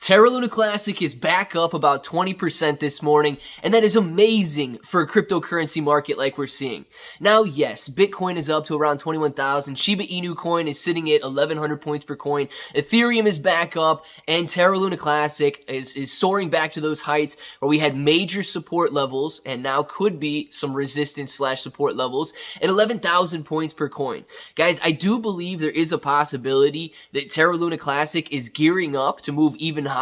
Terra Luna Classic is back up about 20% this morning, and that is amazing for a cryptocurrency market like we're seeing. Now, yes, Bitcoin is up to around 21,000, Shiba Inu coin is sitting at 1,100 points per coin, Ethereum is back up, and Terra Luna Classic is soaring back to those heights where we had major support levels, and now could be some resistance slash support levels, at 11,000 points per coin. Guys, I do believe there is a possibility that Terra Luna Classic is gearing up to move even higher,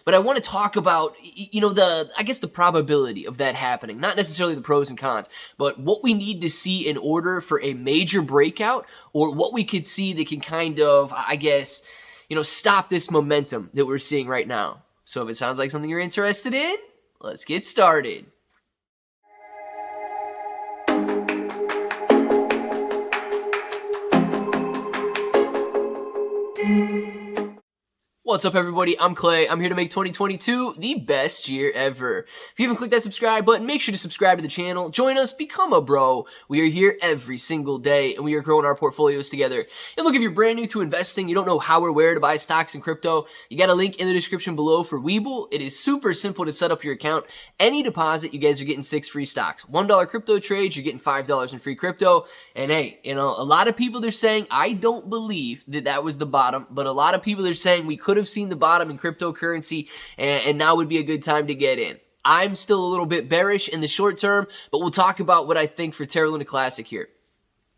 but I want to talk about, the probability of that happening, not necessarily the pros and cons, but what we need to see in order for a major breakout, or what we could see that can kind of, stop this momentum that we're seeing right now. So if it sounds like something you're interested in, let's get started. What's up, everybody? I'm Clay. I'm here to make 2022 the best year ever. If you haven't clicked that subscribe button, make sure to subscribe to the channel. Join us, become a bro. We are here every single day, and we are growing our portfolios together. And look, if you're brand new to investing, you don't know how or where to buy stocks and crypto, you got a link in the description below for Webull. It is super simple to set up your account. Any deposit, you guys are getting 6 free stocks. $1 crypto trades, you're getting $5 in free crypto. And hey, a lot of people are saying, I don't believe that was the bottom, but a lot of people are saying we could have seen the bottom in cryptocurrency, and now would be a good time to get in. I'm still a little bit bearish in the short term, but we'll talk about what I think for Terra Luna Classic here.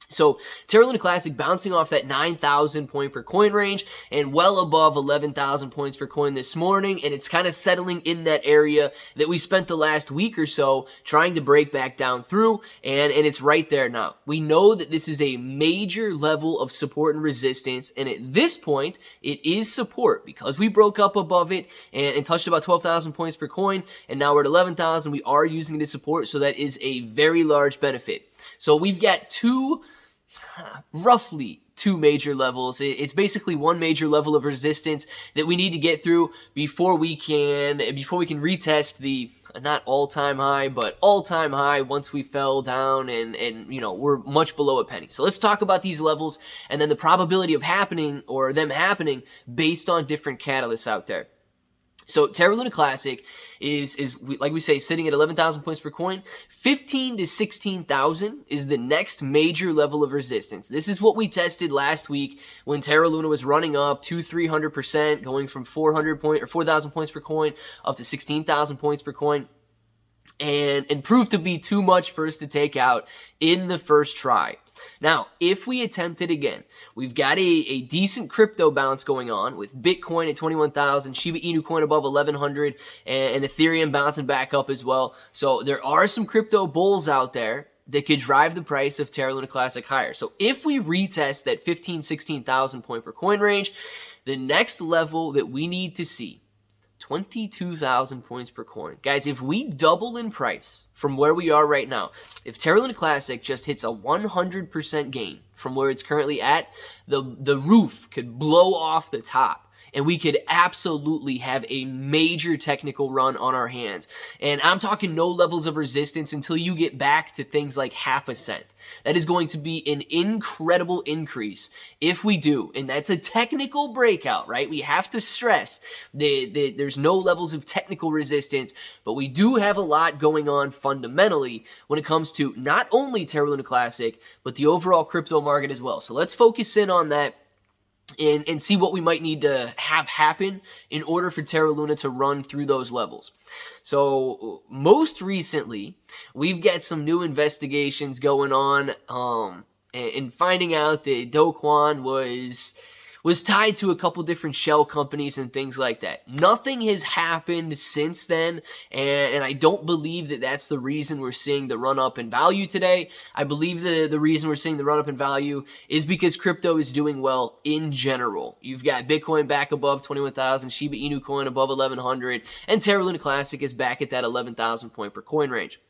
So Terra Luna Classic bouncing off that 9,000 point per coin range and well above 11,000 points per coin this morning, and it's kind of settling in that area that we spent the last week or so trying to break back down through, and it's right there now. We know that this is a major level of support and resistance, and at this point it is support because we broke up above it and touched about 12,000 points per coin, and now we're at 11,000. We are using it as support, so that is a very large benefit. So we've got roughly two major levels. It's basically one major level of resistance that we need to get through before we can retest the not all-time high, but all-time high once we fell down and we're much below a penny. So let's talk about these levels and then the probability of happening or them happening based on different catalysts out there. So Terra Luna Classic is like we say, sitting at 11,000 points per coin. 15 to 16,000 is the next major level of resistance. This is what we tested last week when Terra Luna was running up 200-300%, going from 4,000 points per coin up to 16,000 points per coin. And proved to be too much for us to take out in the first try. Now, if we attempt it again, we've got a decent crypto bounce going on with Bitcoin at 21,000, Shiba Inu coin above 1,100, and Ethereum bouncing back up as well. So there are some crypto bulls out there that could drive the price of Terra Luna Classic higher. So if we retest that 16,000 point per coin range, the next level that we need to see, 22,000 points per coin. Guys, if we double in price from where we are right now, if Terra Luna Classic just hits a 100% gain from where it's currently at, the roof could blow off the top. And we could absolutely have a major technical run on our hands. And I'm talking no levels of resistance until you get back to things like half a cent. That is going to be an incredible increase if we do. And that's a technical breakout, right? We have to stress that there's no levels of technical resistance, but we do have a lot going on fundamentally when it comes to not only Terra Luna Classic, but the overall crypto market as well. So let's focus in on that and see what we might need to have happen in order for Terra Luna to run through those levels. So most recently, we've got some new investigations going on and finding out that Do Kwon was tied to a couple different shell companies and things like that. Nothing has happened since then, and I don't believe that that's the reason we're seeing the run-up in value today. I believe the reason we're seeing the run-up in value is because crypto is doing well in general. You've got Bitcoin back above 21,000, Shiba Inu coin above 1,100, and Terra Luna Classic is back at that 11,000 point per coin range.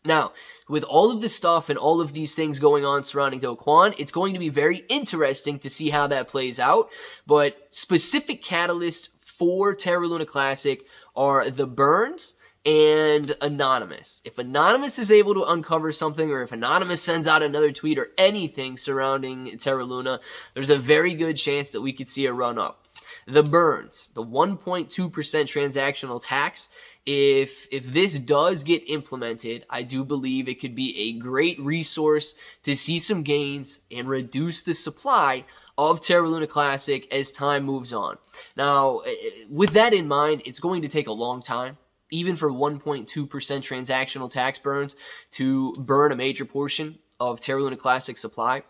Now, with all of this stuff and all of these things going on surrounding Do Kwon, it's going to be very interesting to see how that plays out. But specific catalysts for Terra Luna Classic are the burns and Anonymous. If Anonymous is able to uncover something, or if Anonymous sends out another tweet or anything surrounding Terra Luna, there's a very good chance that we could see a run up. The burns, the 1.2% transactional tax, if this does get implemented, I do believe it could be a great resource to see some gains and reduce the supply of Terra Luna Classic as time moves on. Now, with that in mind, it's going to take a long time, even for 1.2% transactional tax burns, to burn a major portion of Terra Luna Classic supply.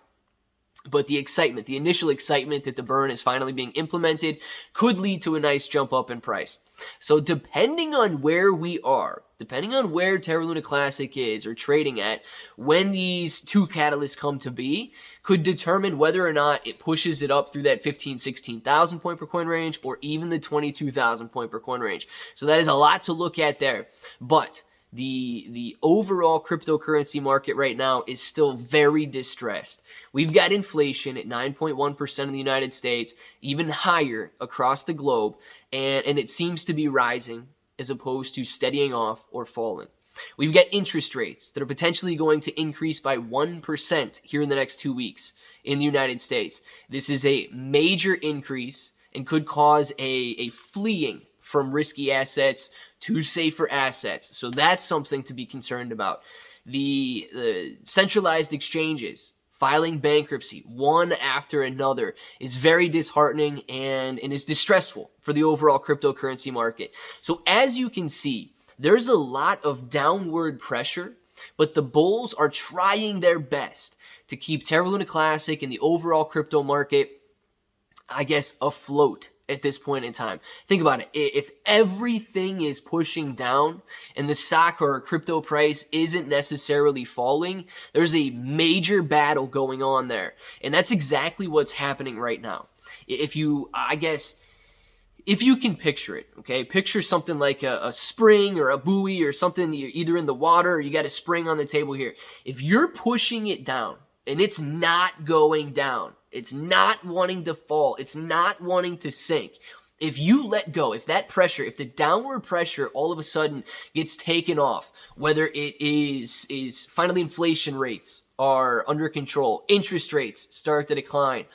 But the excitement, the initial excitement that the burn is finally being implemented could lead to a nice jump up in price. So depending on where we are, depending on where Terra Luna Classic is or trading at, when these two catalysts come to be, could determine whether or not it pushes it up through that 15,000, 16,000 point per coin range or even the 22,000 point per coin range. So that is a lot to look at there. But the overall cryptocurrency market right now is still very distressed. We've got inflation at 9.1% in the United States, even higher across the globe, and it seems to be rising as opposed to steadying off or falling. We've got interest rates that are potentially going to increase by 1% here in the next 2 weeks in the United States. This is a major increase and could cause a fleeing from risky assets to safer assets. So that's something to be concerned about. The centralized exchanges filing bankruptcy one after another is very disheartening and is distressful for the overall cryptocurrency market. So as you can see, there's a lot of downward pressure, but the bulls are trying their best to keep Terra Luna Classic and the overall crypto market, I guess, afloat at this point in time. Think about it. If everything is pushing down and the stock or crypto price isn't necessarily falling, there's a major battle going on there. And that's exactly what's happening right now. If you can picture it, okay? Picture something like a spring or a buoy or something, you're either in the water or you got a spring on the table here. If you're pushing it down and it's not going down, it's not wanting to fall, it's not wanting to sink, if you let go, if that pressure, if the downward pressure all of a sudden gets taken off, whether it is finally inflation rates are under control, interest rates start to decline,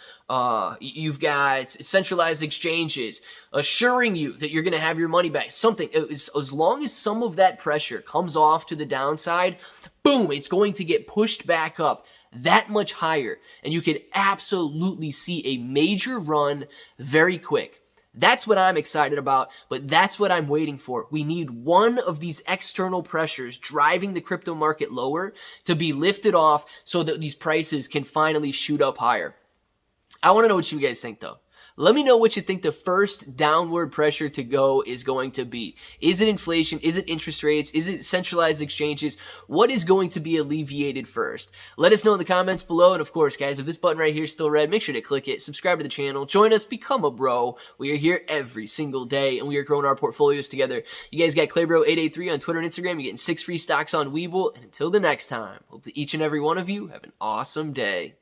you've got centralized exchanges assuring you that you're going to have your money back, something, as long as some of that pressure comes off to the downside, boom, it's going to get pushed back up that much higher, and you could absolutely see a major run very quick. That's what I'm excited about, but that's what I'm waiting for. We need one of these external pressures driving the crypto market lower to be lifted off so that these prices can finally shoot up higher. I want to know what you guys think, though. Let me know what you think the first downward pressure to go is going to be. Is it inflation? Is it interest rates? Is it centralized exchanges? What is going to be alleviated first? Let us know in the comments below. And of course, guys, if this button right here is still red, make sure to click it. Subscribe to the channel. Join us. Become a bro. We are here every single day, and we are growing our portfolios together. You guys got ClayBro883 on Twitter and Instagram. You're getting 6 free stocks on Webull. And until the next time, hope that each and every one of you have an awesome day.